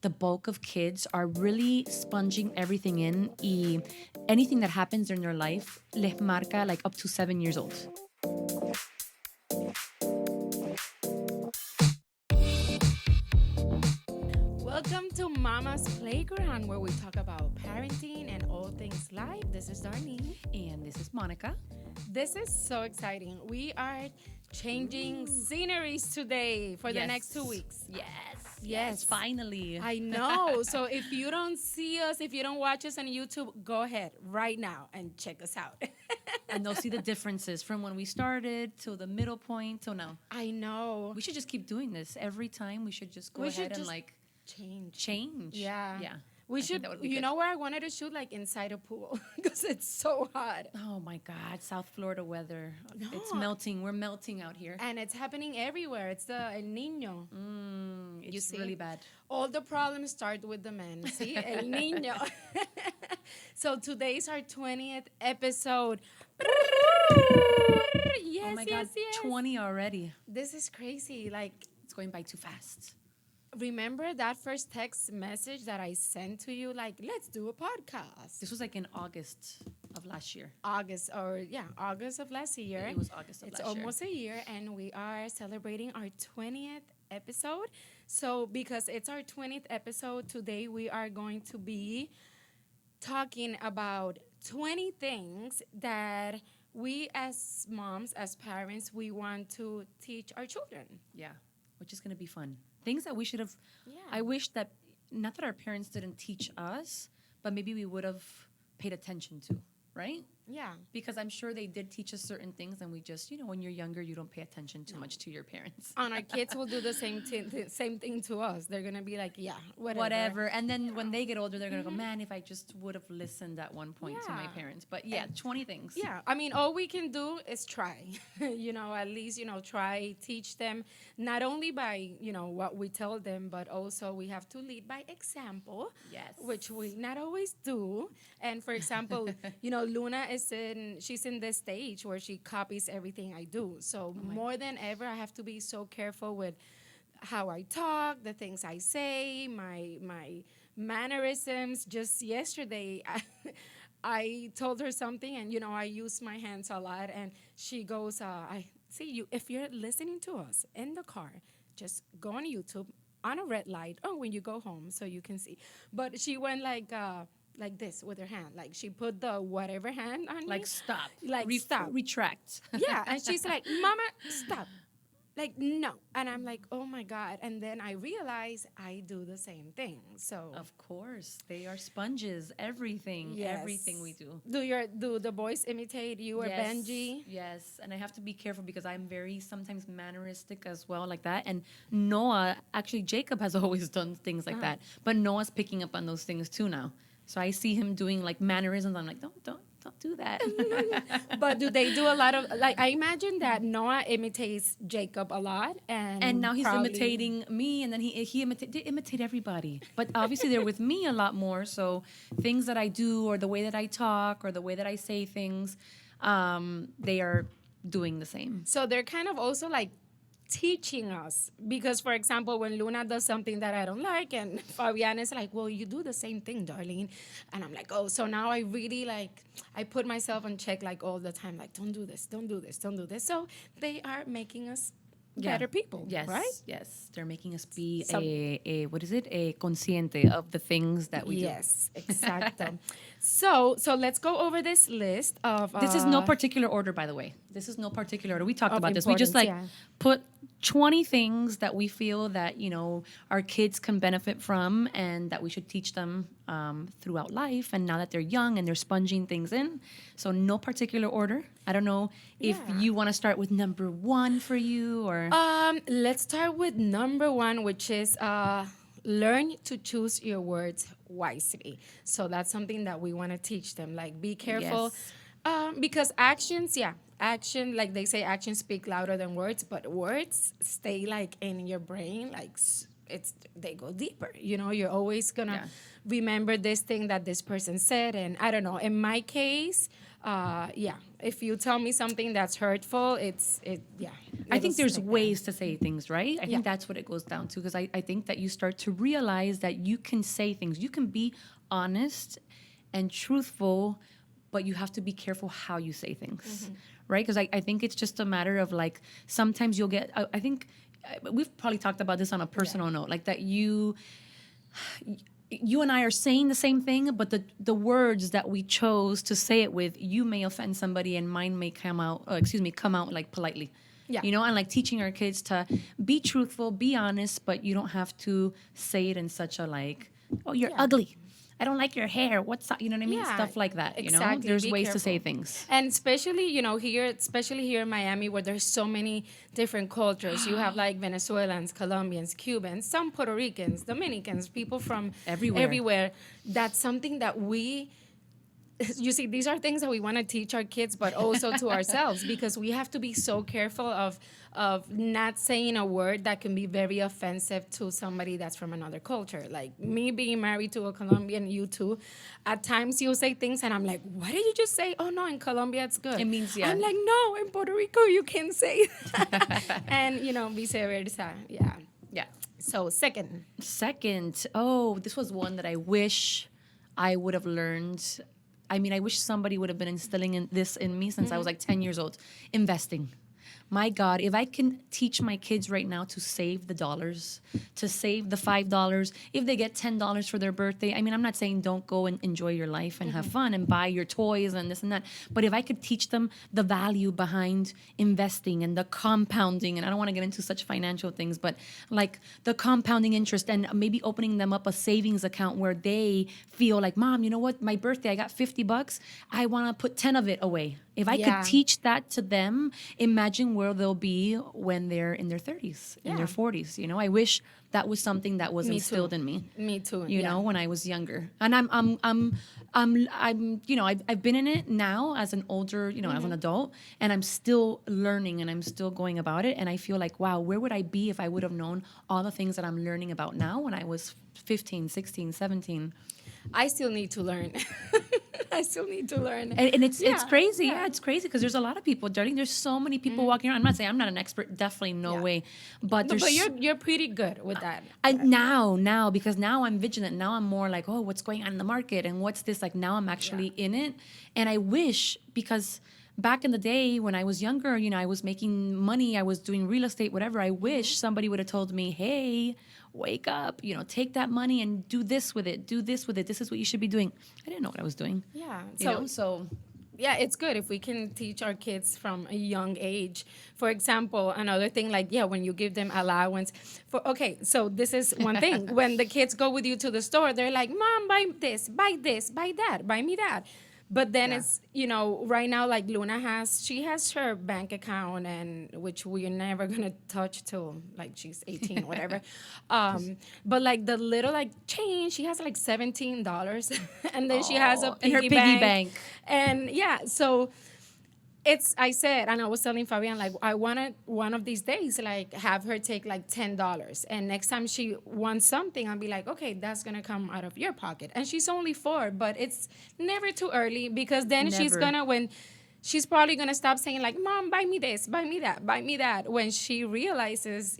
the bulk of kids are really sponging everything in. Y anything that happens in their life les marca like up to 7 years old. Welcome to Mama's Playground, where we talk about parenting and all things life. This is Darlene. And this is Monica. This is so exciting. We are changing sceneries today for the next 2 weeks. Yes, finally. I know. So if you don't see us, if you don't watch us on YouTube, go ahead right now and check us out. And they'll see the differences from when we started to the middle point till now. I know. We should just keep doing this every time. We should just go ahead and like change. Yeah. We should, you know where I wanted to shoot? Like inside a pool because it's so hot. Oh my God, South Florida weather. No. It's melting. We're melting out here. And it's happening everywhere. It's the El Niño. It's really bad. All the problems start with the men. See? El Niño. So today's our 20th episode. Oh my God, 20 already. This is crazy. Like, it's going by too fast. Remember that first text message that I sent to you? Like, let's do a podcast. This was like in August of last year. August of last year. It was August of last year. It's almost a year, and we are celebrating our 20th episode. So, because it's our 20th episode, today we are going to be talking about 20 things that we as moms, as parents, we want to teach our children. Yeah, which is going to be fun. Things that we should have, I wish that, not that our parents didn't teach us, but maybe we would have paid attention to, right? Yeah. Because I'm sure they did teach us certain things, and we just, when you're younger, you don't pay attention too much to your parents. And our kids will do the same thing to us. They're going to be like, yeah, whatever. And then when they get older, they're going to go, man, if I just would have listened at one point to my parents. But 20 things. Yeah. I mean, all we can do is try, at least, try, teach them, not only by, what we tell them, but also we have to lead by example. Yes. Which we not always do. And for example, Luna she's in this stage where she copies everything I do. So more than ever, I have to be so careful with how I talk, the things I say, my mannerisms. Just yesterday, I told her something, and I use my hands a lot, and she goes, "I see you. If you're listening to us in the car, just go on YouTube on a red light, when you go home, so you can see." But she went like this with her hand. Like, she put the whatever hand on me. Like, stop. Like, stop. Retract. Yeah, and she's like, "Mama, stop." Like, no. And I'm like, oh, my God. And then I realize I do the same thing. So, of course. They are sponges. Everything. Yes. Everything we do. Do the boys imitate you or Benji? Yes. And I have to be careful because I'm very sometimes manneristic as well, like that. And Noah, actually, Jacob has always done things like that. But Noah's picking up on those things too now. So I see him doing like mannerisms. I'm like, don't do that. But do they do a lot of, like, I imagine that Noah imitates Jacob a lot. And now he's imitating me, and then they imitate everybody. But obviously they're with me a lot more. So things that I do, or the way that I talk, or the way that I say things, they are doing the same. So they're kind of also like teaching us, because for example, when Luna does something that I don't like, and Fabiana is like, well, you do the same thing, darling, and I'm like, oh, so now I really I put myself on check like all the time, like, don't do this, so they are making us better people. Yes, right? Yes, they're making us be a consciente of the things that we do. Yes, exactly. So let's go over this list of. This is no particular order, by the way. This is no particular order. We talked about this. We just yeah. put 20 things that we feel that our kids can benefit from, and that we should teach them throughout life. And now that they're young and they're sponging things in, so no particular order. I don't know if you want to start with number 1 for you, or let's start with number 1, which is learn to choose your words wisely. So that's something that we want to teach them. Like, be careful, because actions, like they say, actions speak louder than words, but words stay like in your brain, like they go deeper. You're always gonna remember this thing that this person said, and I don't know. In my case, if you tell me something that's hurtful, I think there's snippet. ways to say things, right? I Yeah. think that's what it goes down to, because I think that you start to realize that you can say things. You can be honest and truthful, but you have to be careful how you say things, right? Because I think it's just a matter of like, sometimes you'll get, I think we've probably talked about this on a personal note, like that you and I are saying the same thing, but the words that we chose to say it with, you may offend somebody and mine may come out, come out like politely. Yeah. You know, and like teaching our kids to be truthful, be honest, but you don't have to say it in such a like, oh, you're ugly. I don't like your hair. What's up? You know what I mean? Yeah, Stuff like that. You know, exactly. there's Be ways to say careful. things. And especially, especially here in Miami, where there's so many different cultures. You have like Venezuelans, Colombians, Cubans, some Puerto Ricans, Dominicans, people from Everywhere. That's something that you see, these are things that we want to teach our kids, but also to ourselves, because we have to be so careful of not saying a word that can be very offensive to somebody that's from another culture. Like me being married to a Colombian, you too. At times you say things and I'm like, what did you just say? Oh no, in Colombia it's good. It means, yeah. I'm like, no, in Puerto Rico you can't say that. And vice versa. Yeah. Yeah. So second. Second, oh, this was one that I wish I would have learned. I mean, I wish somebody would have been instilling this in me since I was like 10 years old. Investing. My God, if I can teach my kids right now to save the dollars, to save the $5, if they get $10 for their birthday, I mean, I'm not saying don't go and enjoy your life and have fun and buy your toys and this and that. But if I could teach them the value behind investing and the compounding, and I don't want to get into such financial things, but like the compounding interest, and maybe opening them up a savings account where they feel like, Mom, you know what? My birthday, I got $50. I want to put 10 of it away. If I Yeah. could teach that to them, imagine where they'll be when they're in their 30s, in Yeah. their 40s. You know, I wish that was something that was Me instilled too. in me. Me too. You yeah. know, when I was younger, and I've been in it now as an older, as an adult, and I'm still learning and I'm still going about it. And I feel like, wow, where would I be if I would have known all the things that I'm learning about now when I was 15, 16, 17? I still need to learn. I still need to learn. And it's Yeah, crazy. yeah. Yeah, it's crazy because there's a lot of people, darling. There's so many people walking around. I'm not saying I'm not an expert. Definitely no Yeah. way. But No, there's but you're pretty good with that. now because now I'm vigilant. Now I'm more like, oh, what's going on in the market and what's this? Like now I'm actually in it. And I wish, because back in the day when I was younger, I was making money, I was doing real estate, whatever. I wish somebody would have told me, hey, wake up, take that money and do this with it, do this with it. This is what you should be doing. I didn't know what I was doing. Yeah. So Yeah, it's good if we can teach our kids from a young age. For example, another thing, like, when you give them allowance so this is one thing. When the kids go with you to the store, they're like, Mom, buy this, buy that, buy me that. But then it's, right now, like Luna she has her bank account, and which we're never going to touch till like she's 18 or whatever. But like the little like change, she has like $17 and then she has a in her piggy piggy bank. bank. And so I said, and I was telling Fabian, like, I wanted one of these days, like, have her take like $10. And next time she wants something, I'll be like, okay, that's going to come out of your pocket. And she's only 4, but it's never too early, because then she's Never. going to, she's probably going to stop saying like, Mom, buy me this, buy me that, buy me that. When she realizes,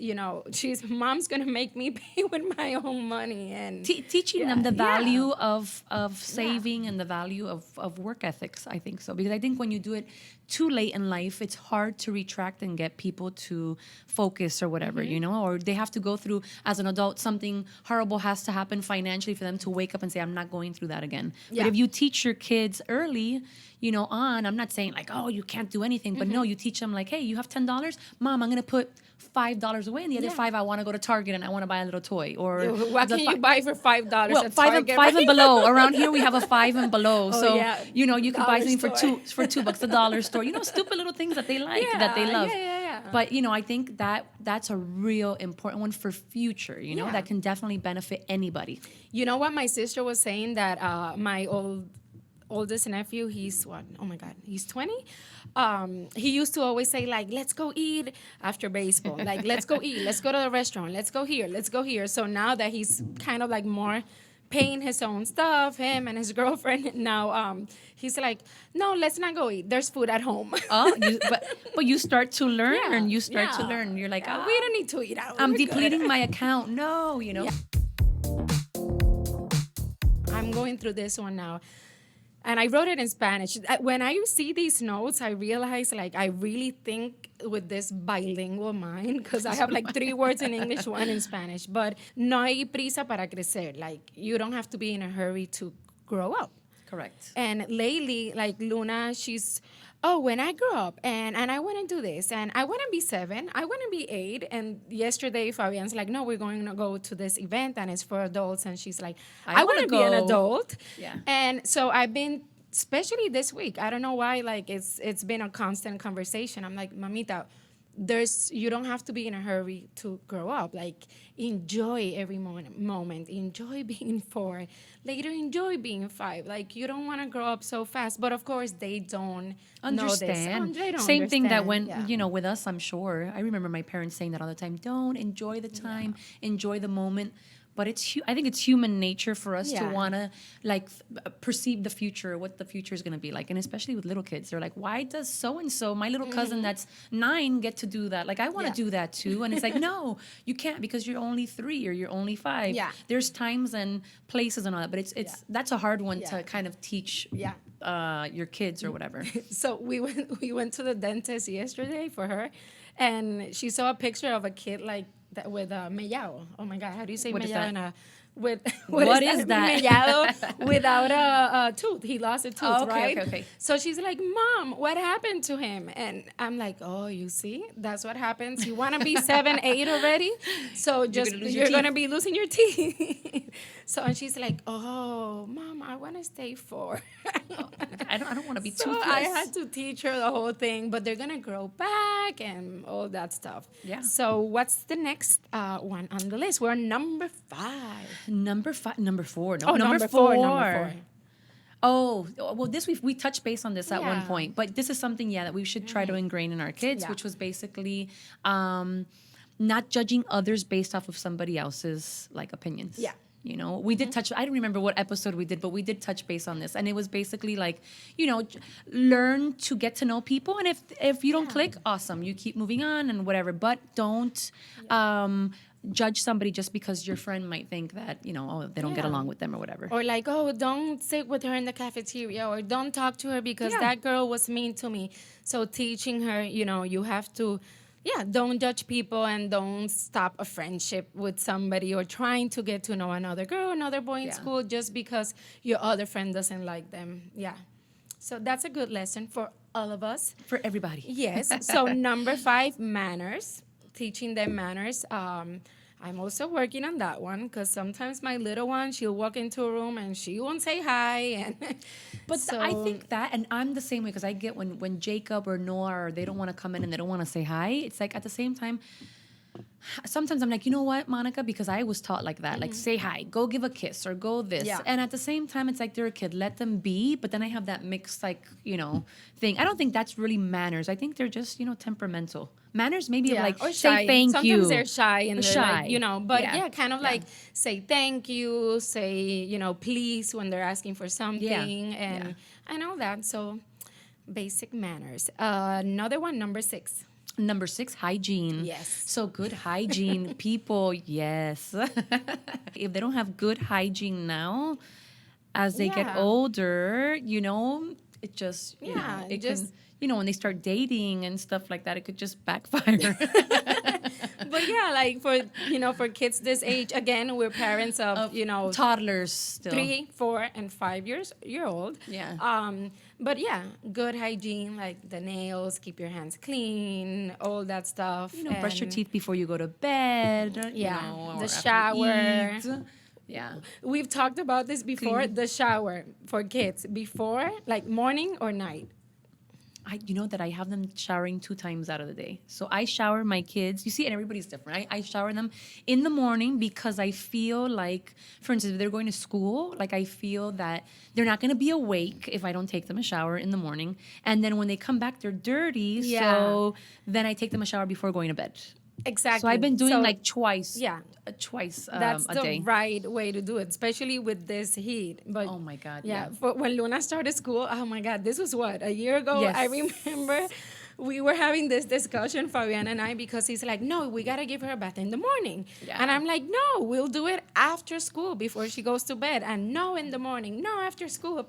Mom's going to make me pay with my own money. And Teaching them the yeah. value of saving and the value of work ethics, I think so. Because I think when you do it too late in life, it's hard to retract and get people to focus or whatever, or they have to go through, as an adult, something horrible has to happen financially for them to wake up and say, I'm not going through that again. Yeah. But if you teach your kids early, I'm not saying like, oh, you can't do anything, but no, you teach them like, hey, you have $10, Mom, I'm going to put $5 away, and the other 5 I want to go to Target and I want to buy a little toy. Or what can you buy for $5 well, at five Target? and below. Around here we have a 5 and below. So yeah. you can buy Dollar something for store. $2 a dollar store. Stupid little things that they like, that they love. Yeah. But I think that's a real important one for future. Yeah. That can definitely benefit anybody. You know what my sister was saying, that my oldest nephew, he's what? Oh my God, he's 20. He used to always say like, let's go eat after baseball. Like, let's go eat. Let's go to the restaurant. Let's go here. Let's go here. So now that he's kind of like more paying his own stuff, him and his girlfriend. Now he's like, no, let's not go eat. There's food at home. Oh, but you start to learn. Yeah, You start to yeah, learn. You're like, yeah, ah, we don't need to eat out. I'm We're good." depleting my account. No, you know. Yeah. I'm going through this one now. And I wrote it in Spanish. When I see these notes, I realize like I really think with this bilingual mind because I have like 3 words in English, 1 in Spanish. But no hay prisa para crecer. Like you don't have to be in a hurry to grow up. Correct. And lately, like Luna, she's, oh, when I grow up and I want to do this and I want to be 7, I want to be 8. And yesterday, Fabian's like, no, we're going to go to this event and it's for adults. And she's like, I want to be an adult. Yeah. And so I've been, especially this week, I don't know why, like it's been a constant conversation. I'm like, Mamita, you don't have to be in a hurry to grow up. Like enjoy every moment. Enjoy being 4. Later, enjoy being 5. Like you don't want to grow up so fast. But of course, they don't Understand. know this. They don't Same thing that understand. when, with us, I'm sure. I remember my parents saying that all the time. Don't enjoy the time, enjoy the moment. But I think it's human nature for us to Yeah. want to like perceive the future, what the future is going to be like. And especially with little kids, they're like, why does so-and-so, my little cousin that's 9 get to do that? Like, I want to Yeah. do that too. And it's like, no, you can't because you're only 3 or you're only 5. Yeah. There's times and places and all that. But that's a hard one Yeah. to kind of teach your kids or whatever. So we went to the dentist yesterday for her, and she saw a picture of a kid like that with a mellao. Oh my God, how do you say What is mellao? that? With What is that? Mellao without a tooth. He lost a tooth, Oh, okay, right? okay. So she's like, Mom, what happened to him? And I'm like, oh, you see, that's what happens. You want to be 7, 8 already, so you're gonna be losing your teeth. So and she's like, oh, Mom, I want to stay 4. I don't want to be So toothless. I had to teach her the whole thing, but they're gonna grow back and all that stuff. Yeah. So what's the next one on the list? We're on number 5. Number 4. No, Oh, number 4. Number 4. Oh, well, this we touched base on this at one Yeah. point, but this is something that we should try to ingrain in our kids, Yeah. which was basically not judging others based off of somebody else's like opinions. Yeah. We did touch. I don't remember what episode we did, but we did touch base on this, and it was basically like, learn to get to know people, and if you don't click, awesome, you keep moving on and whatever, but don't. Judge somebody just because your friend might think that they don't get Yeah. along with them or whatever. Or like, oh, don't sit with her in the cafeteria, or don't talk to her because Yeah. that girl was mean to me. So teaching her, you have to, don't judge people and don't stop a friendship with somebody or trying to get to know another girl, another boy in Yeah. school just because your other friend doesn't like them. Yeah. So that's a good lesson for all of us. For everybody. Yes. So number 5, manners, teaching them manners. I'm also working on that one because sometimes my little one, she'll walk into a room and she won't say hi. And But so, I think that, and I'm the same way because I get when Jacob or Noah or they don't want to come in and they don't want to say hi. It's like at the same time, sometimes I'm like, you know what, Monica, because I was taught like that, like say hi, go give a kiss or go this. Yeah. And at the same time, it's like they're a kid, let them be. But then I have that mixed thing. I don't think that's really manners. I think they're just, temperamental. Manners maybe like or say shy. thank you. Sometimes they're shy and they're Shy. like, but Yeah. kind of like say thank you, say, please when they're asking for something and all that. So basic manners. Another one, number 6. Number 6, hygiene. Yes. So good hygiene, people, yes. If they don't have good hygiene now, as they get Yeah. older, it just, it just- can, when they start dating and stuff like that, it could just backfire. But like for kids this age, again, we're parents of Toddlers still. 3, 4, and 5 year old. Yeah. But good hygiene, like the nails, keep your hands clean, all that stuff. Brush your And teeth before you go to bed. Yeah, or the after you shower. eat. Yeah. We've talked about this before. Clean. The shower for kids before, like morning or night. That I have them showering 2 times out of the day. So I shower my kids. You see, and everybody's different. I shower them in the morning because I feel like, for instance, if they're going to school, like I feel that they're not going to be awake if I don't take them a shower in the morning. And then when they come back, they're dirty. Yeah. So then I take them a shower before going to bed. Exactly. So I've been doing So, like twice. yeah. Twice That's a the day. right way to do it, especially with this heat. But Oh my God, yeah, yeah. for when Luna started school, oh my God, this was what, a year ago? I Yes. remember we were having this discussion, Fabian and I, because he's like, no, we got to give her a bath in the morning. Yeah. And I'm like, no, we'll do it after school before she goes to bed. And no, in the morning, no, after school.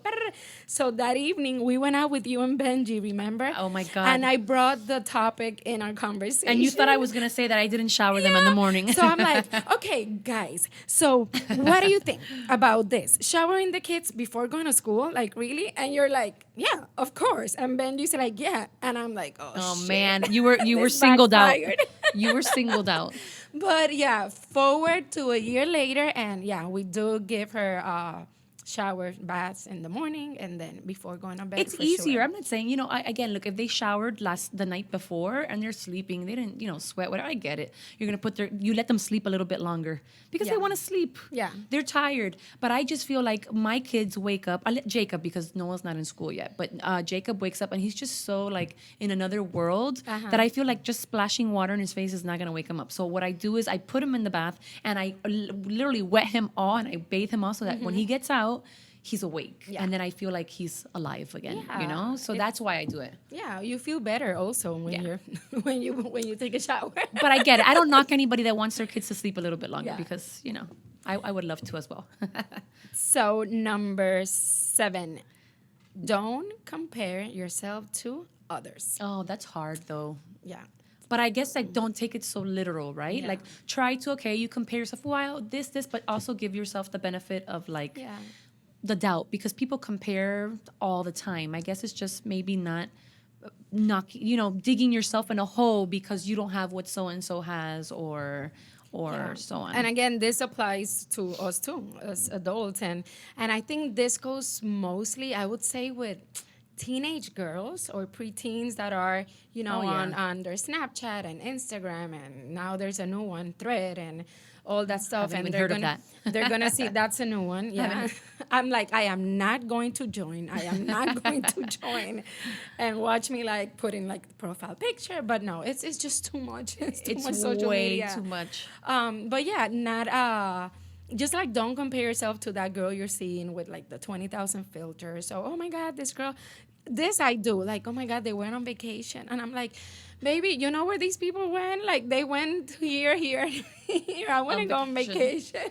So that evening, we went out with you and Benji, remember? Oh my God. And I brought the topic in our conversation. And you thought I was gonna say that I didn't shower them in the morning. So I'm like, okay, guys, so what do you think about this? Showering the kids before going to school? Like, really? And you're like, yeah, of course. And Benji's like, yeah. And I'm like, Oh shit. man, you were This singled out. backfired. You were singled out. But yeah, forward to a year later, and yeah, we do give her shower baths in the morning and then before going to bed. It's for easier. Sure. I'm not saying, again, look, if they showered the night before and they're sleeping, they didn't, sweat, whatever. I get it. You're going to you let them sleep a little bit longer because they Yeah. want to sleep. Yeah. They're tired. But I just feel like my kids wake up. I let Jacob, because Noah's not in school yet, but Jacob wakes up and he's just so like in another world that I feel like just splashing water in his face is not going to wake him up. So what I do is I put him in the bath and I literally wet him all and I bathe him all so that when he gets out, he's awake. Yeah. And then I feel like he's alive again, Yeah. So that's why I do it. Yeah, you feel better also when you're when you take a shower. But I get it. I don't knock anybody that wants their kids to sleep a little bit longer Yeah. because, I would love to as well. So number 7, don't compare yourself to others. Oh, that's hard though. Yeah. But I guess like don't take it so literal, right? Yeah. Like try to, you compare yourself, wow, this, but also give yourself the benefit of like Yeah. the doubt because people compare all the time. I guess it's just maybe not digging yourself in a hole because you don't have what so and so has or so on. And again, this applies to us too as adults, and I think this goes mostly, I would say, with teenage girls or preteens that are on their Snapchat and Instagram, and now there's a new one, Thread, and all that stuff. Haven't And even they're heard of gonna that. they're gonna see that's a new one. Yeah, I'm like, I am not going to join. I am not going to join, and watch me like put in like the profile picture. But no, it's just too much. It's too much social way media. too much. But yeah, not just like don't compare yourself to that girl you're seeing with like the 20,000 filters. So, oh my God, this girl, this I do. Like, oh my God, they went on vacation. And I'm like, baby, you know where these people went? Like they went here. I want to go on vacation.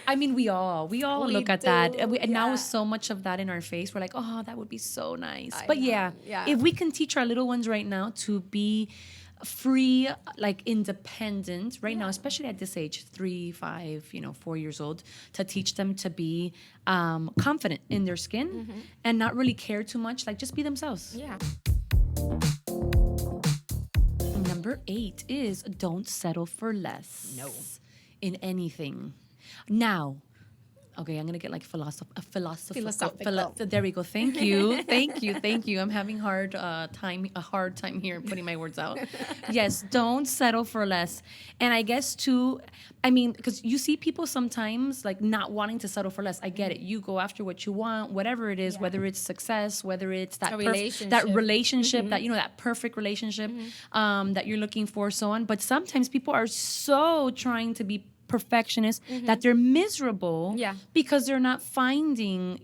I mean, we all We look at that. do, And now yeah. with so much of that in our face, we're like, oh, that would be so nice. I But know, yeah, yeah. if we can teach our little ones right now to be free, like independent right now, especially at this age, 3, 5, 4 years old, to teach them to be confident in their skin and not really care too much, like just be themselves. Yeah. Number 8 is don't settle for less. No. In anything. Now, okay, I'm gonna get like philosophical. There we go. Thank you. I'm having a hard time here putting my words out. Yes, don't settle for less. And I guess too, I mean, because you see people sometimes like not wanting to settle for less. I get it. You go after what you want, whatever it is, whether it's success, whether it's that relationship. that relationship, that perfect relationship that you're looking for, so on. But sometimes people are so trying to be perfectionist that they're miserable because they're not finding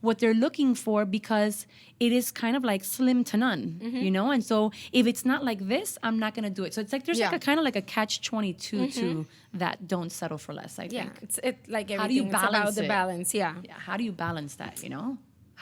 what they're looking for because it is kind of like slim to none and so if it's not like this, I'm not going to do it. So it's like there's like a kind of like a catch-22 to that don't settle for less, I think. It's like everything. How do you it's about balance the it? balance. Yeah. How do you balance that,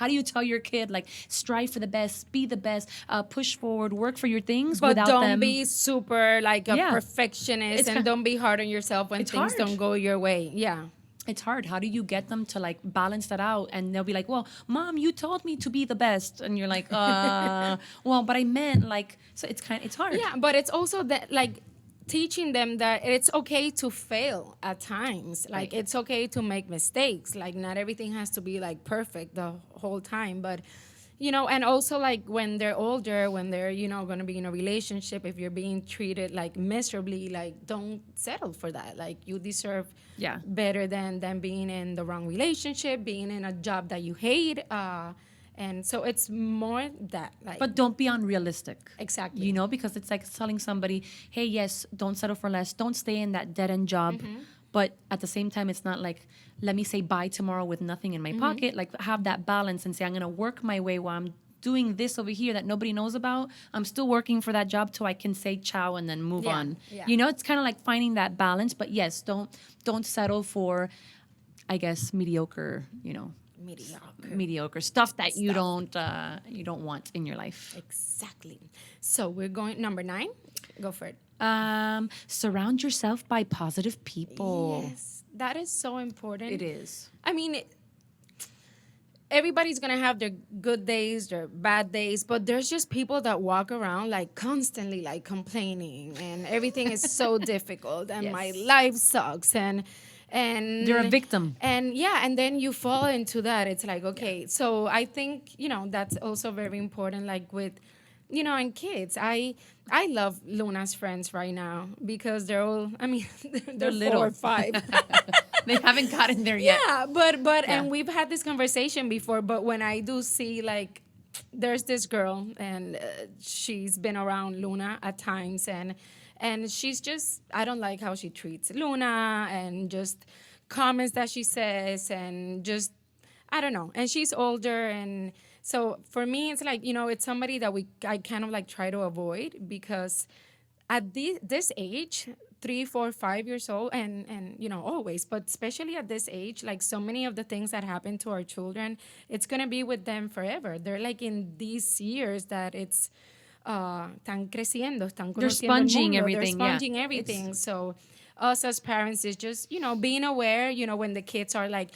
How do you tell your kid, like, strive for the best, be the best, push forward, work for your things But without don't them? be super like a perfectionist, It's and don't be hard on yourself when it's things hard. don't go your way. Yeah. It's hard. How do you get them to like balance that out? And they'll be like, well, Mom, you told me to be the best. And you're like, well, but I meant like, so it's hard. Yeah, but it's also that like teaching them that it's okay to fail at times. Like it's okay to make mistakes. Like not everything has to be like perfect the whole time, but and also like when they're older, when they're going to be in a relationship, if you're being treated like miserably, like don't settle for that. Like you deserve better than being in the wrong relationship, being in a job that you hate, And so it's more that, like, But don't be unrealistic. exactly. You know, because it's like telling somebody, hey, yes, don't settle for less. Don't stay in that dead end job. But at the same time, it's not like, let me say bye tomorrow with nothing in my pocket. Like, have that balance and say, I'm going to work my way while I'm doing this over here that nobody knows about. I'm still working for that job till I can say ciao and then move Yeah, on. yeah. You know, it's kind of like finding that balance. But yes, don't settle for, I guess, mediocre, mediocre stuff that you don't want in your life. Exactly. So we're going number 9. Go for it. Surround yourself by positive people. Yes, that is so important. It is. I mean, everybody's gonna have their good days, their bad days, but there's just people that walk around like constantly like complaining, and everything is so difficult, and my Yes. life sucks, and They're a victim. and yeah, and then you fall into that. It's like, okay, so I think, that's also very important, like with, and kids. I love Luna's friends right now because they're all, I mean, they're little. 4 or 5. They haven't gotten there yet. Yeah, but Yeah. and we've had this conversation before, but when I do see, like, there's this girl, and she's been around Luna at times, and she's just, I don't like how she treats Luna, and just comments that she says, and just, I don't know. And she's older, and so for me, it's like, it's somebody that I kind of like try to avoid, because at this age, 3, 4, 5 years old, and always, but especially at this age, like, so many of the things that happen to our children, it's gonna be with them forever. They're like in these years that it's están creciendo, están They're conociendo el sponging mundo, everything, they're yeah. sponging everything. So us as parents is just, being aware, when the kids are like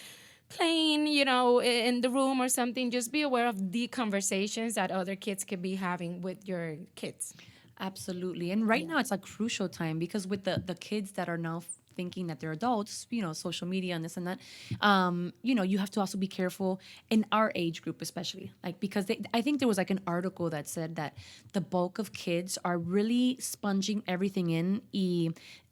playing, in the room or something, just be aware of the conversations that other kids could be having with your kids. Absolutely. And right now it's a crucial time because with the kids that are now thinking that they're adults, social media and this and that, you have to also be careful in our age group, especially, like, because I think there was like an article that said that the bulk of kids are really sponging everything in,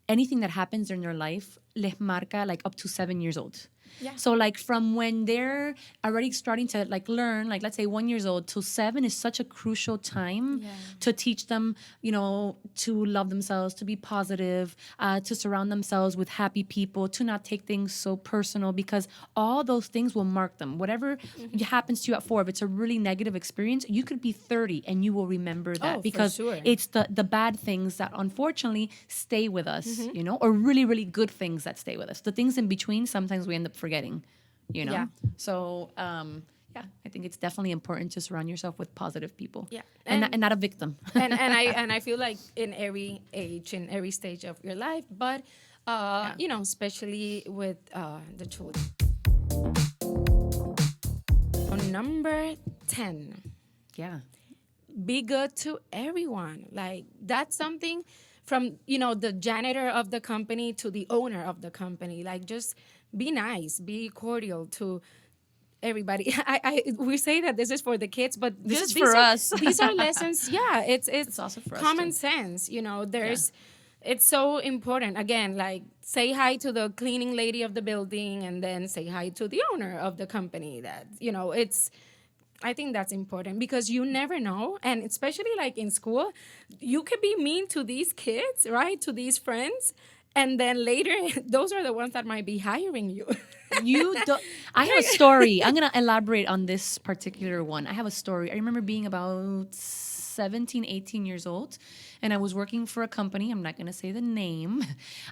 anything that happens in their life les marca like up to 7 years old. Yeah. So like from when they're already starting to like learn, like let's say 1 years old till 7 is such a crucial time to teach them, to love themselves, to be positive, to surround themselves with happy people, to not take things so personal, because all those things will mark them. Whatever happens to you at 4, if it's a really negative experience, you could be 30 and you will remember that, for because sure. it's the bad things that unfortunately stay with us, or really, really good things that stay with us. The things in between, sometimes we end up forgetting, Yeah. So, I think it's definitely important to surround yourself with positive people. Yeah. And not a victim. and I feel like in every age, in every stage of your life, but especially with the children. Number 10. Yeah. Be good to everyone. Like, that's something from, the janitor of the company to the owner of the company. Like, just be nice, be cordial to everybody. We say that this is for the kids, but This is these for are- us. These are lessons. Yeah, it's also for us, common too. sense. It's so important. Again, like, say hi to the cleaning lady of the building, and then say hi to the owner of the company. That, I think that's important, because you never know. And especially like in school, you could be mean to these kids, right? To these friends. And then later, those are the ones that might be hiring you. You don't. I have a story. I'm going to elaborate on this particular one. I have a story. I remember being about 17, 18 years old, and I was working for a company. I'm not going to say the name.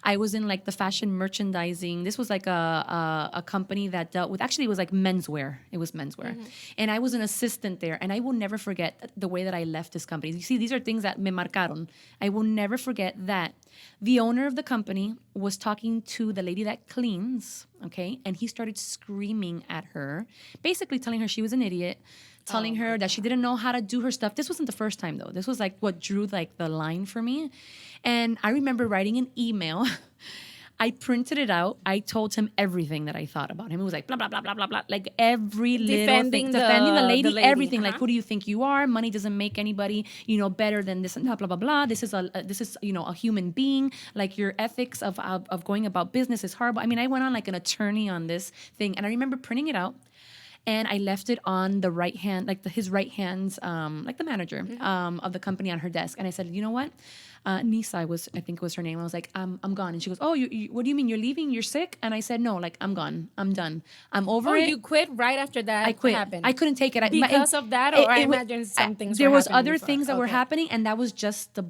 I was in like the fashion merchandising. This was like a company that dealt with, actually it was like menswear. It was menswear. And I was an assistant there, and I will never forget the way that I left this company. You see, these are things that me marcaron. I will never forget that the owner of the company was talking to the lady that cleans, okay? And he started screaming at her, basically telling her she was an idiot, telling her that she didn't know how to do her stuff. This wasn't the first time, though. This was like what drew like the line for me. And I remember writing an email. I printed it out. I told him everything that I thought about him. It was like blah, blah, blah, blah, blah, blah. Like every little Defending thing. the- Defending the lady, the lady, everything. Like, uh-huh. who do you think you are? Money doesn't make anybody, better than this and that, blah, blah, blah. This is a human being. Like, your ethics of going about business is horrible. I mean, I went on like an attorney on this thing. And I remember printing it out. and I left it on the right hand, like his right hand's, like the manager of the company on her desk. And I said, you know what? Nisa I think it was her name. I was like, I'm gone. And she goes, oh, what do you mean? You're leaving? You're sick? And I said, no, like, I'm gone. I'm done. I'm over Oh, it. you quit right after that I quit. happened? I couldn't take it. Because of that, or I imagine some things there were was happening other before. things that were Okay. happening, and that was just the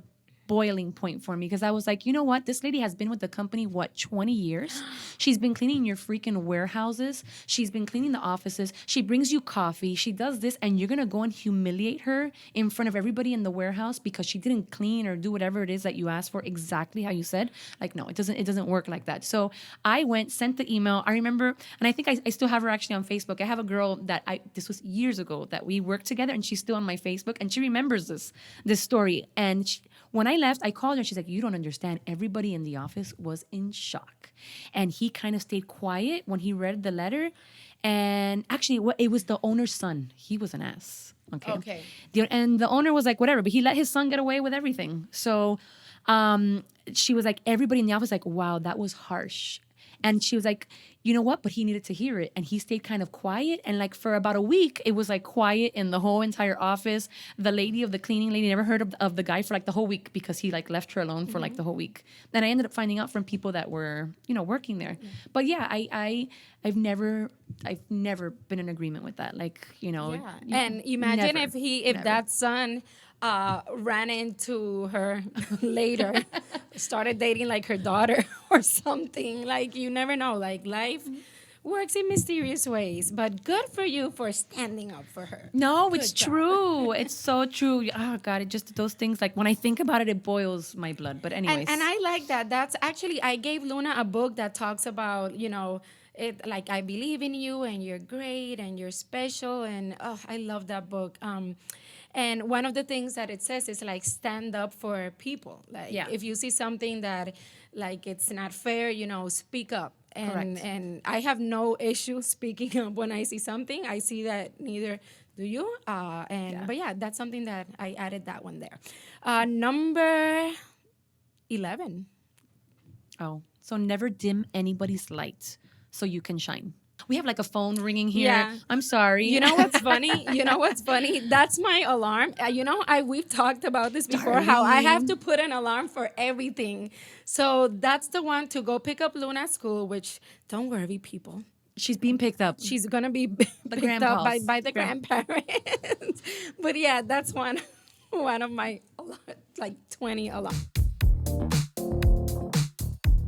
boiling point for me, because I was like, you know what? This lady has been with the company, 20 years? She's been cleaning your freaking warehouses. She's been cleaning the offices. She brings you coffee. She does this, and you're going to go and humiliate her in front of everybody in the warehouse because she didn't clean or do whatever it is that you asked for exactly how you said. Like, no, it doesn't work like that. So I sent the email. I remember, and I think I still have her actually on Facebook. I have a girl that this was years ago that we worked together, and she's still on my Facebook, and she remembers this story. And when I left, I called her. She's like, you don't understand. Everybody in the office was in shock. And he kind of stayed quiet when he read the letter. And actually, it was the owner's son. He was an ass. Okay. And the owner was like, whatever. But he let his son get away with everything. So she was like, everybody in the office like, wow, that was harsh. And she was like, you know what? But he needed to hear it. And he stayed kind of quiet. And like for about a week, it was like quiet in the whole entire office. The cleaning lady never heard of the guy for like the whole week because he like left her alone for like the whole week. Then I ended up finding out from people that were, working there. But yeah, I've never been in agreement with that. Like, And imagine never, if that son ran into her later, started dating like her daughter or something. Like, you never know. Like, life works in mysterious ways. But good for you for standing up for her. No, Good it's job. true. It's so true. Oh God, it just those things. Like when I think about it, it boils my blood. But anyways, And I like that. That's actually, I gave Luna a book that talks about, it, like, I believe in you and you're great and you're special. And I love that book. And one of the things that it says is like stand up for people. Like if you see something that like it's not fair, speak up. And I have no issue speaking up when I see something. I see that neither do you. But yeah, that's something that I added that one there. Number 11. oh, so never dim anybody's light so you can shine. We have like a phone ringing here. Yeah. I'm sorry. You know what's funny? That's my alarm. We've talked about this before, how I have to put an alarm for everything. So that's the one to go pick up Luna at school, which, don't worry, people. She's being picked up. She's going to be picked up by the grandparents. But yeah, that's one of my, like, 20 alarms.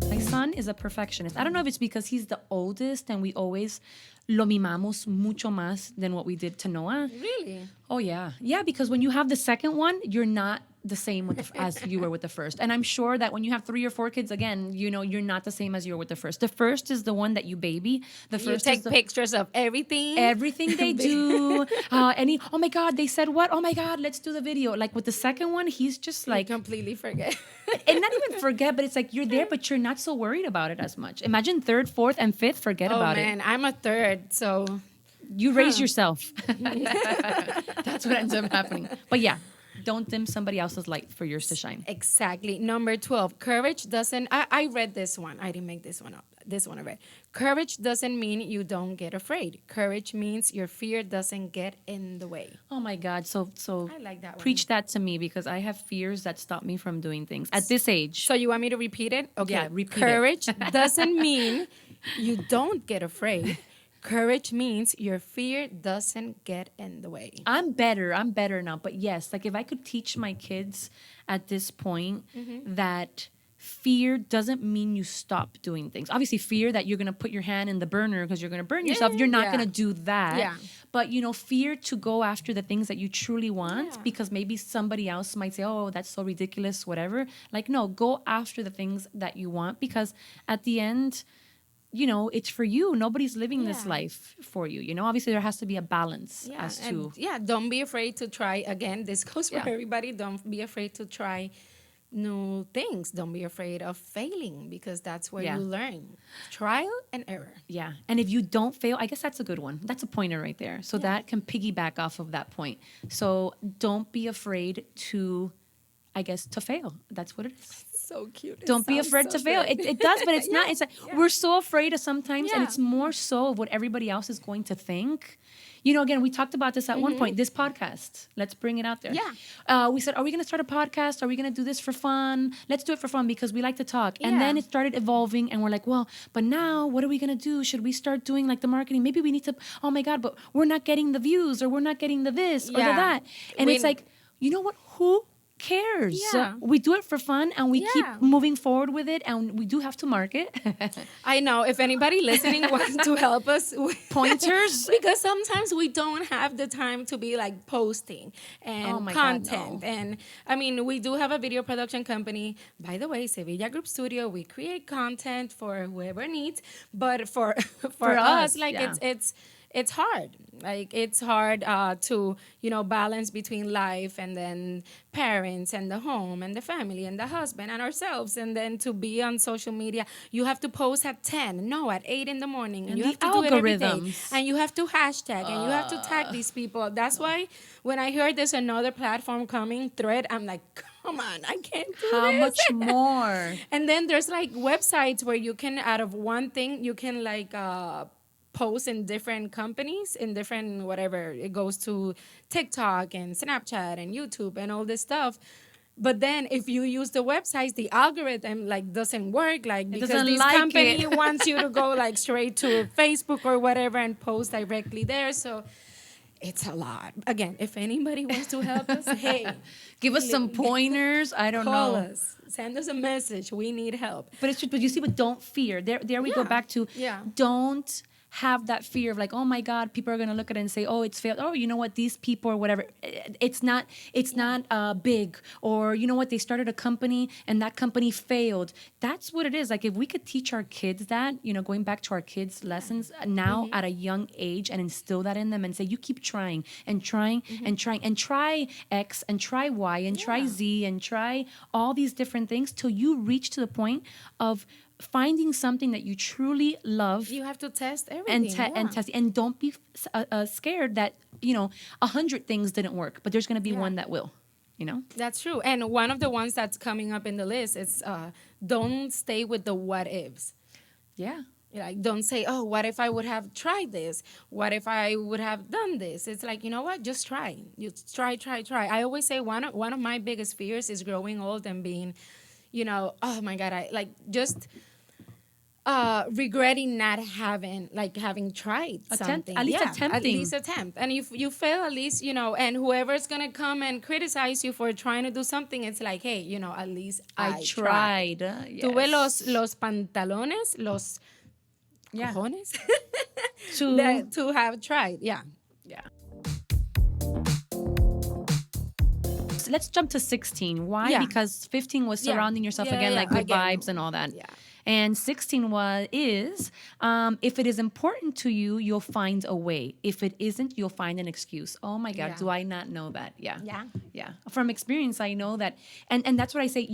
My son is a perfectionist. I don't know if it's because he's the oldest and we always lo mimamos mucho más than what we did to Noah. Really? Oh, yeah. Yeah, because when you have the second one, you're not the same as you were with the first. And I'm sure that when you have 3 or 4 kids, again, you're not the same as you were with the first. The first is the one that you baby. The first You is take pictures of everything. Everything they do. Oh my God, they said what? Oh my God, let's do the video. Like with the second one, he's just like completely forget. and not even forget, but it's like you're there, but you're not so worried about it as much. Imagine 3rd, 4th, and 5th, forget about it. Oh man, I'm a 3rd, so You raise yourself. That's what ends up happening. But yeah, don't dim somebody else's light for yours to shine. Exactly. Number 12, courage doesn't, I read this one. I didn't make this one up. This one I read. Courage doesn't mean you don't get afraid. Courage means your fear doesn't get in the way. Oh my God. So I like that one. preach that to me because I have fears that stop me from doing things at this age. So you want me to repeat it? Okay. Yeah, repeat it. Courage doesn't mean you don't get afraid. Courage means your fear doesn't get in the way. I'm better now. But yes, like if I could teach my kids at this point that fear doesn't mean you stop doing things. Obviously, fear that you're going to put your hand in the burner because you're going to burn yourself. You're not going to do that. Yeah. But, fear to go after the things that you truly want because maybe somebody else might say, oh, that's so ridiculous, whatever. Like, no, go after the things that you want because at the end, it's for you. Nobody's living this life for you. Obviously there has to be a balance as to. Don't be afraid to try. Again, this goes for everybody. Don't be afraid to try new things. Don't be afraid of failing because that's where you learn. Trial and error. Yeah. And if you don't fail, I guess that's a good one. That's a pointer right there. So that can piggyback off of that point. So don't be afraid to I guess, to fail. That's what it is. So cute. It Don't be sounds afraid so to fail. good. It does, but it's not. It's like we're so afraid of sometimes, and Yeah. it's more so of what everybody else is going to think. You know, again, we talked about this at one point. This podcast, let's bring it out there. Yeah. We said, are we going to start a podcast? Are we going to do this for fun? Let's do it for fun because we like to talk. And then Yeah. it started evolving, and we're like, well, but now what are we going to do? Should we start doing like the marketing? Maybe we need to. Oh my God, but we're not getting the views, or we're not getting the this or the Yeah. that. And We- it's like, you know what? Who cares? Yeah. We do it for fun, and we keep Yeah. moving forward with it, and we do have to market. I know. If anybody listening wants to help us, Pointers? because sometimes we don't have the time to be like posting and Oh my God, content. no. And I mean, we do have a video production company. By the way, Sevilla Group Studio. We create content for whoever needs, but for For us, us, like yeah. it's hard. Like it's hard to balance between life and then parents and the home and the family and the husband and ourselves, and then to be on social media. You have to post at 10, no, at 8 in the morning, and you the have to do it every day, algorithms. and you have to hashtag and you have to tag these people. That's why when I heard there's another platform coming, Thread, I'm like, come on, I can't do How this. much more? And then there's like websites where you can, out of one thing, you can like post in different companies, in different whatever. It goes to TikTok and Snapchat and YouTube and all this stuff. But then if you use the websites, the algorithm like doesn't work, like because doesn't this like company it. wants you to go like straight to Facebook or whatever and post directly there. So it's a lot. Again, if anybody wants to help us, hey, Give us some pointers. I don't call know. us. Send us a message. We need help. But it's true. But you see, but don't fear. There we go Yeah. back to Yeah. don't have that fear of like, oh my God, people are gonna look at it and say, oh, it's failed. Oh, you know what, these people or whatever. It's not big, or you know what, they started a company and that company failed. That's what it is. Like if we could teach our kids that, going back to our kids' lessons now at a young age and instill that in them and say, you keep trying and trying and trying and try X and try Y and try Z and try all these different things till you reach to the point of finding something that you truly love You have to test everything. and test, and don't be scared that 100 things didn't work, but there's going to be one that will. That's true. And one of the ones that's coming up in the list is don't stay with the what ifs. Yeah. Like, don't say, oh, what if I would have tried this? What if I would have done this? It's like, you know what? Just try. You try. I always say one of my biggest fears is growing old and being, oh my God, I like just regretting not having tried something. at least At attempting. least attempt. And if you fail, at least, and whoever's going to come and criticize you for trying to do something, it's like, hey, at least I tried. Tuve los pantalones, los cojones to have tried. Yeah. Yeah. So let's jump to 16. Why? Yeah. Because 15 was Yeah. surrounding yourself Yeah, again, yeah, like good again. vibes and all that. Yeah. And 16 is if it is important to you, you'll find a way. If it isn't, you'll find an excuse. Oh my God, Yeah. do I not know that? Yeah. Yeah. Yeah. From experience, I know that. And that's what I say.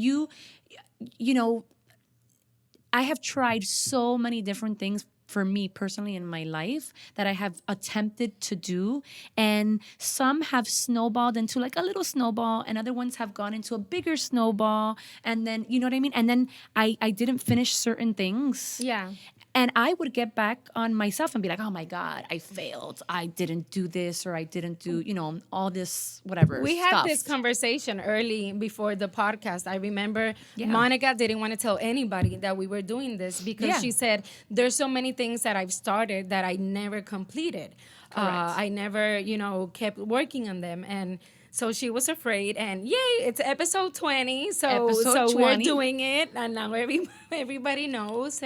I have tried so many different things for me personally in my life that I have attempted to do, and some have snowballed into like a little snowball, and other ones have gone into a bigger snowball, and then you know what I mean, and then I didn't finish certain things. Yeah. And I would get back on myself and be like, oh my God, I failed. I didn't do this, or I didn't do, all this, whatever. We had stuff. this conversation early before the podcast. I remember Yeah. Monica didn't want to tell anybody that we were doing this because Yeah. she said, there's so many things that I've started that I never completed. I never, kept working on them. And so she was afraid, and yay, it's episode 20. So Episode we're 20. doing it, and now everybody knows.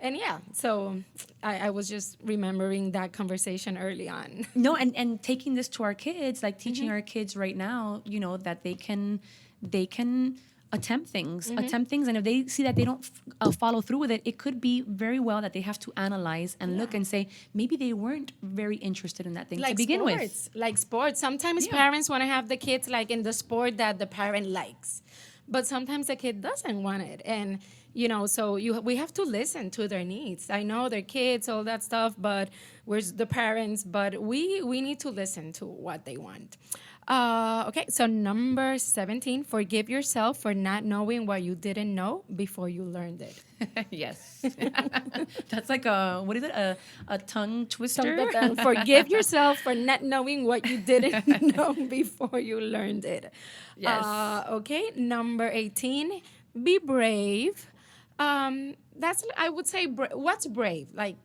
And yeah, so I was just remembering that conversation early on. No, and taking this to our kids, like teaching our kids right now, that they can attempt things, and if they see that they don't follow through with it, it could be very well that they have to analyze and look and say maybe they weren't very interested in that thing to begin with. Like sports. Sometimes parents want to have the kids like in the sport that the parent likes, but sometimes the kid doesn't want it, and so we have to listen to their needs. I know they're kids, all that stuff, but we're the parents, but we need to listen to what they want. Okay, so number 17, forgive yourself for not knowing what you didn't know before you learned it. Yes. That's like a, what is it? A tongue Tongue twister? ta tongue. Forgive yourself for not knowing what you didn't know before you learned it. Yes. Okay, number 18, be brave. That's, I would say, what's brave? Like,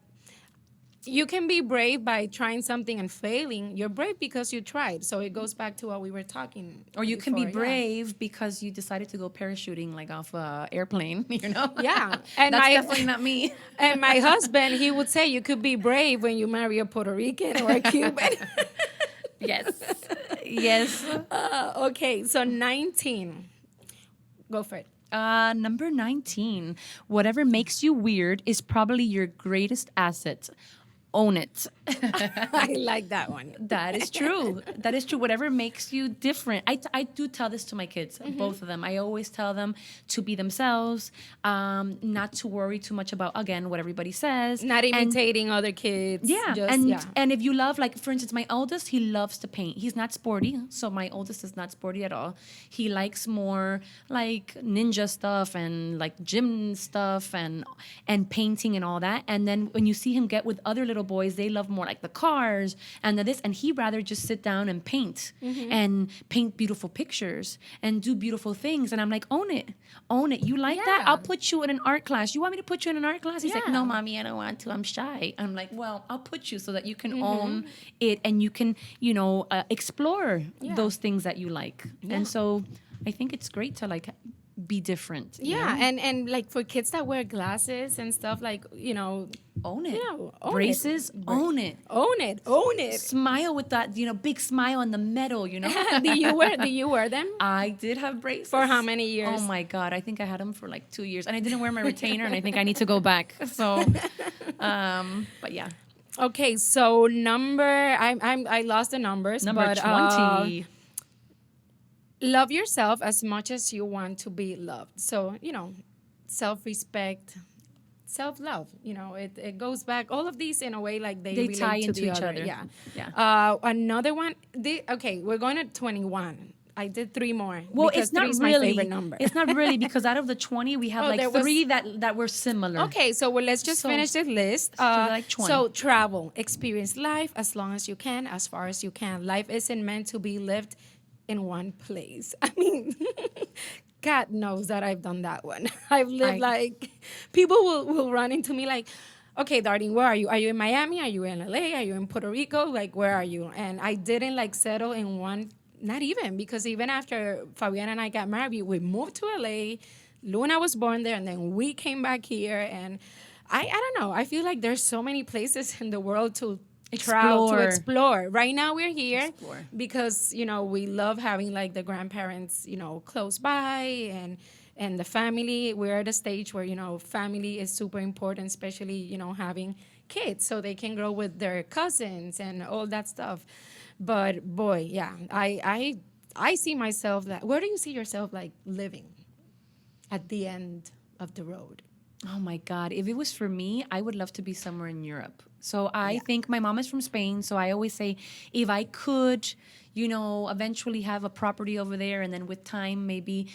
you can be brave by trying something and failing. You're brave because you tried. So it goes back to what we were talking. Or you can be before, yeah. brave because you decided to go parachuting like off a airplane, you know? Yeah, and That's definitely not me. and my husband, he would say you could be brave when you marry a Puerto Rican or a Cuban. Yes. Yes. Okay, so 19. Go for it. Number 19. Whatever makes you weird is probably your greatest asset. Own it. I like that one. That is true. That is true. Whatever makes you different. I do tell this to my kids, both of them. I always tell them to be themselves, not to worry too much about, again, what everybody says. Not imitating other kids. Yeah, just, and yeah. and if you love, like, for instance, my oldest, he loves to paint. He's not sporty, so my oldest is not sporty at all. He likes more like ninja stuff and like gym stuff and painting and all that. And then when you see him get with other little boys, they love more like the cars and the this, and he rather just sit down and paint and paint beautiful pictures and do beautiful things. And I'm like, own it, own it. You like that? Yeah. I'll put you in an art class. You want me to put you in an art class? He's like, Yeah. no, mommy, I don't want to. I'm shy. I'm like, well, I'll put you so that you can own it and you can, explore Yeah. those things that you like. And so I think it's great to like be different. you Yeah, know? and like for kids that wear glasses and stuff, like, Own it. Yeah, own it. Braces, own it. own it, own it. Smile with that, big smile in the metal, Do you wear them? I did have braces. For how many years? Oh my God. I think I had them for like 2 years. And I didn't wear my retainer and I think I need to go back. So, but yeah. Okay, so I lost the numbers. Number but, 20. Love yourself as much as you want to be loved. So, self-respect, self-love, it goes back, all of these in a way, like they relate tie to into the each other. other. Yeah. Another one, okay, we're going to 21. I did 3 more. Well, because it's not 3 is really. my favorite number. It's not really because out of the 20, we have Oh, like there was- 3 that were similar. Okay, so let's just So- finish this list. like 20. So travel, experience life as long as you can, as far as you can. Life isn't meant to be lived in one place. I mean, God knows that I've done that one. I've lived like, people will run into me like, okay, Darlene, where are you? Are you in Miami? Are you in LA? Are you in Puerto Rico? Like, where are you? And I didn't like settle in one, not even, because even after Fabiana and I got married, we moved to LA. Luna was born there, and then we came back here. And I don't know. I feel like there's so many places in the world to travel, to explore. Right now we're here because, we love having like the grandparents, close by and the family. We're at a stage where, family is super important, especially, having kids so they can grow with their cousins and all that stuff. But boy, yeah, I see myself where do you see yourself like living at the end of the road? Oh my God. If it was for me, I would love to be somewhere in Europe. So I think my mom is from Spain. So I always say if I could, eventually have a property over there and then with time, maybe,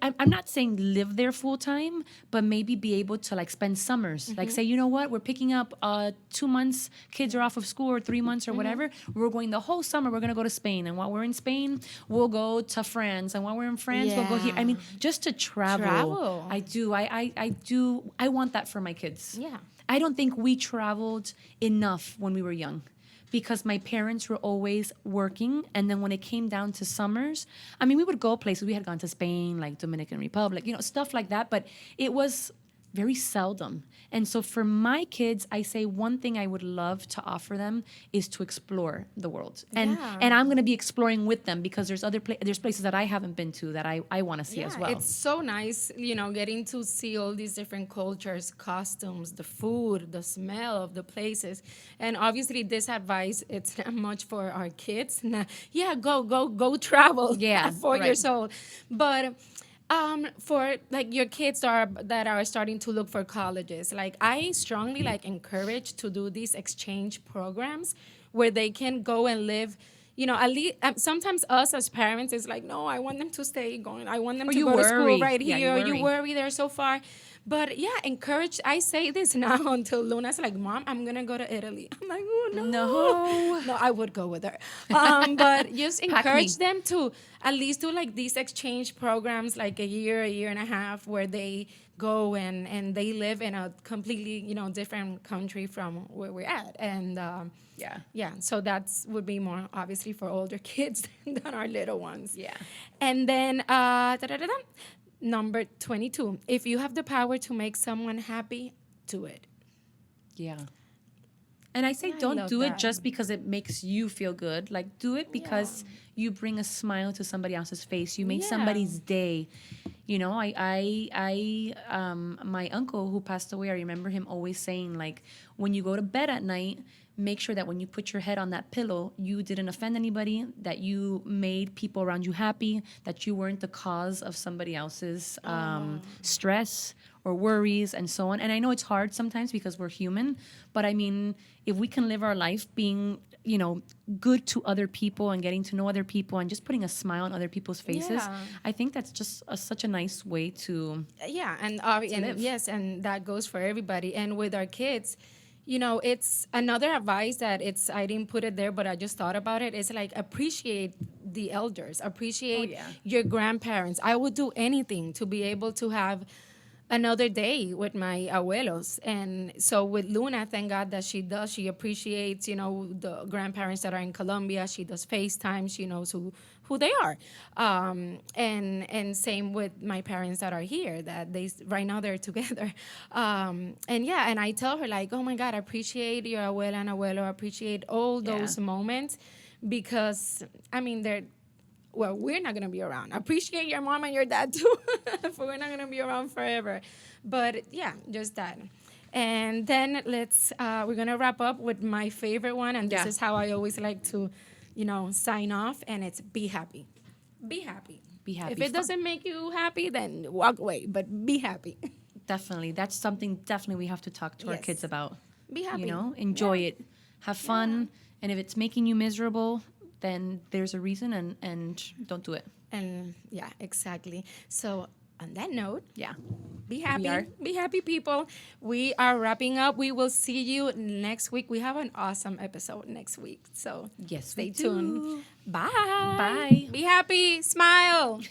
I'm not saying live there full time, but maybe be able to like spend summers. Like say, you know what, we're picking up 2 months, kids are off of school or 3 months or whatever. We're going the whole summer, we're going to go to Spain. And while we're in Spain, we'll go to France. And while we're in France, we'll go here. I mean, just to travel. I do. I want that for my kids. Yeah. I don't think we traveled enough when we were young because my parents were always working. And then when it came down to summers, I mean, we would go places. We had gone to Spain, like Dominican Republic, stuff like that. But it was very seldom. And so for my kids, I say one thing I would love to offer them is to explore the world. And I'm going to be exploring with them because there's there's places that I haven't been to that I want to see as well. It's so nice, getting to see all these different cultures, costumes, the food, the smell of the places. And obviously this advice, it's not much for our kids. Go travel. Yeah, 4 right. years old. But for like your kids that are starting to look for colleges, like I strongly like encourage to do these exchange programs where they can go and live, at least sometimes us as parents is like, no, I want them to stay going. I want them Or to you go to school worry. right Yeah, you here. You worry. worry they're so far. But yeah, encourage. I say this now until Luna's like, Mom, I'm gonna go to Italy. I'm like, oh No. no, I would go with her. But just Pack me. encourage them to at least do like these exchange programs, like a year and a half, where they go and they live in a completely different country from where we're at. And Yeah. yeah, so that's would be more obviously for older kids than our little ones. Yeah. And then number 22, if you have the power to make someone happy, do it. Yeah. And I say I don't love do it that. just because it makes you feel good. Like do it because you bring a smile to somebody else's face. You make Yeah. somebody's day. You know, my uncle who passed away, I remember him always saying, like, when you go to bed at night, make sure that when you put your head on that pillow, you didn't offend anybody, that you made people around you happy, that you weren't the cause of somebody else's stress or worries and so on. And I know it's hard sometimes because we're human, but I mean, if we can live our life being, good to other people and getting to know other people and just putting a smile on other people's faces, Yeah. I think that's just such a nice way to. Yeah, and live. yes, and that goes for everybody. And with our kids, it's another advice that I didn't put it there, but I just thought about it. It's like appreciate the elders, appreciate yeah. your grandparents. I would do anything to be able to have another day with my abuelos. And so with Luna, thank God that she does. She appreciates, the grandparents that are in Colombia. She does FaceTime. She knows who they are. And same with my parents that are here, that right now they're together. And yeah, and I tell her like, oh my God, I appreciate your abuela and abuelo. I appreciate all those moments because, I mean, we're not going to be around. Appreciate your mom and your dad too, but we're not going to be around forever. But yeah, just that. And then we're going to wrap up with my favorite one. And this is how I always like to, sign off. And it's be happy. Be happy. Be happy. If it doesn't make you happy, then walk away, but be happy. Definitely. That's something definitely we have to talk to our Yes. kids about. Be happy. Enjoy it. Have fun. And if it's making you miserable, then there's a reason and don't do it. And yeah, exactly. So on that note, Yeah. be happy. are. Be happy, people. We are wrapping up. We will see you next week. We have an awesome episode next week. So Yes, stay we tuned. do. Bye. Bye. Be happy. Smile.